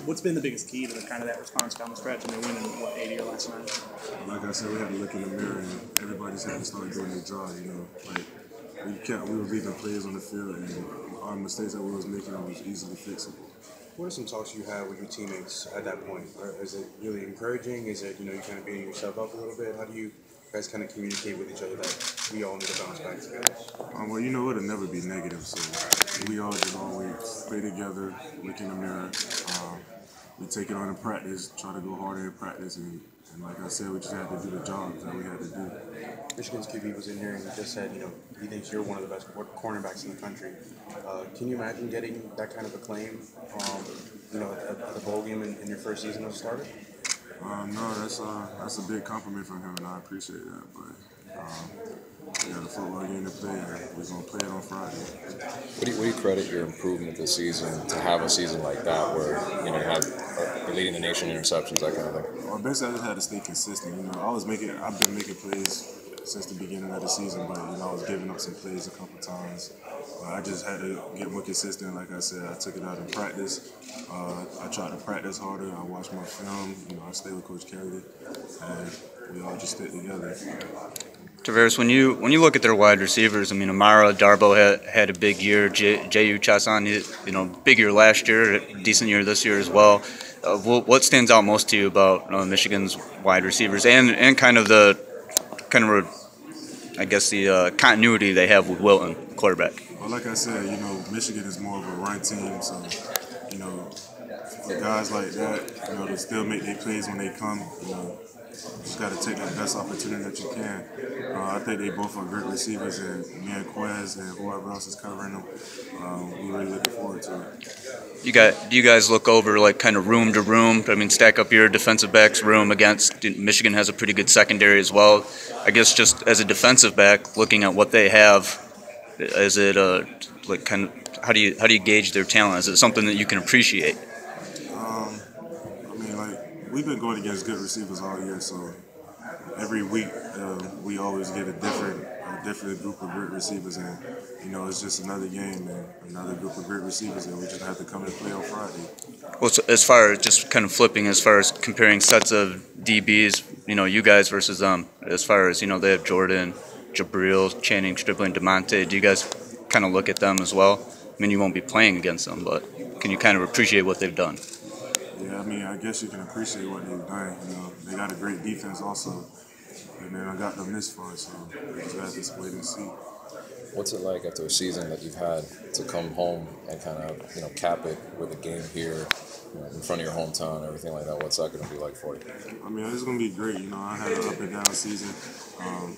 What's been the biggest key to the kind of that response down the stretch? And they're winning, what, 80 or last night? Like I said, we had to look in the mirror and everybody's had to start doing their job, you know. Like, we were leaving players on the field and our mistakes that we was making was easily fixable. What are some talks you had with your teammates at that point? Is it really encouraging? Is it, you kind of beating yourself up a little bit? How do you guys kind of communicate with each other that we all need to bounce back together? Well, it'll never be negative, so we all just always play together, look in the mirror. We take it on in practice, try to go harder in practice, and like I said, we just had to do the jobs that we had to do. Michigan's QB was in here and he just said, he thinks you're one of the best cornerbacks in the country. Can you imagine getting that kind of acclaim, at the bowl game in your first season as a starter? No, that's a big compliment from him, and I appreciate that. But we got a football game to play, and we're gonna play it on Friday. What do you credit your improvement this season to have a season like that, where you're leading the nation in interceptions, that kind of thing? Well, basically, I just had to stay consistent. I've been making plays since the beginning of the season, but I was giving up some plays a couple times. I just had to get more consistent. Like I said, I took it out in practice. I tried to practice harder. I watched my film. I stayed with Coach Kelly, and we all just stick together. Tarvarus, when you look at their wide receivers, Amara Darboh had a big year. J.U. Chasan, big year last year, decent year this year as well. What stands out most to you about Michigan's wide receivers and kind of the continuity they have with Wilton, quarterback? Well, like I said, Michigan is more of a run team, so for guys like that, to still make their plays when they come, just got to take the best opportunity that you can. I think they both are great receivers, and me and Quez and whoever else is covering them, we're really looking forward to it. Do you guys look over kind of room to room? Stack up your defensive backs room against Michigan has a pretty good secondary as well. I guess just as a defensive back, looking at what they have, is it how do you gauge their talent? Is it something that you can appreciate? We've been going against good receivers all year, so every week we always get a different group of great receivers, and it's just another game and another group of great receivers, and we just have to come and play on Friday. Well, so as far as just kind of flipping, as far as comparing sets of DBs, you guys versus them, as far as they have Jordan, Jabril, Channing, Stripling, DeMonte. Do you guys kind of look at them as well? You won't be playing against them, but can you kind of appreciate what they've done? Yeah, I guess you can appreciate what they've done. They got a great defense also, and then I got them this far, so we just have to wait and see. What's it like after a season that you've had to come home and kind of cap it with a game here in front of your hometown and everything like that? What's that going to be like for you? It's going to be great. I had an up and down season,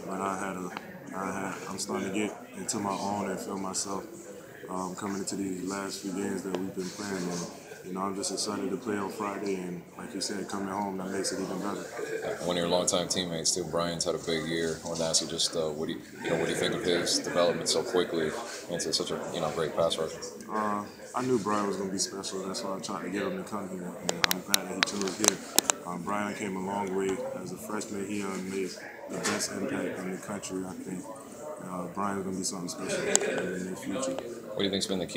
but I'm starting to get into my own and feel myself coming into these last few games that we've been playing. And I'm just excited to play on Friday, and like you said, coming home, that makes it even better. One of your longtime teammates, too, Brian's had a big year. I wanted to ask you just what do you think of his development so quickly into such a great pass rusher? I knew Brian was going to be special. That's why I tried to get him to come here, and I'm glad that he chose here. Brian came a long way as a freshman. He made the best impact in the country, I think. Brian's going to be something special in the near future. What do you think's been the key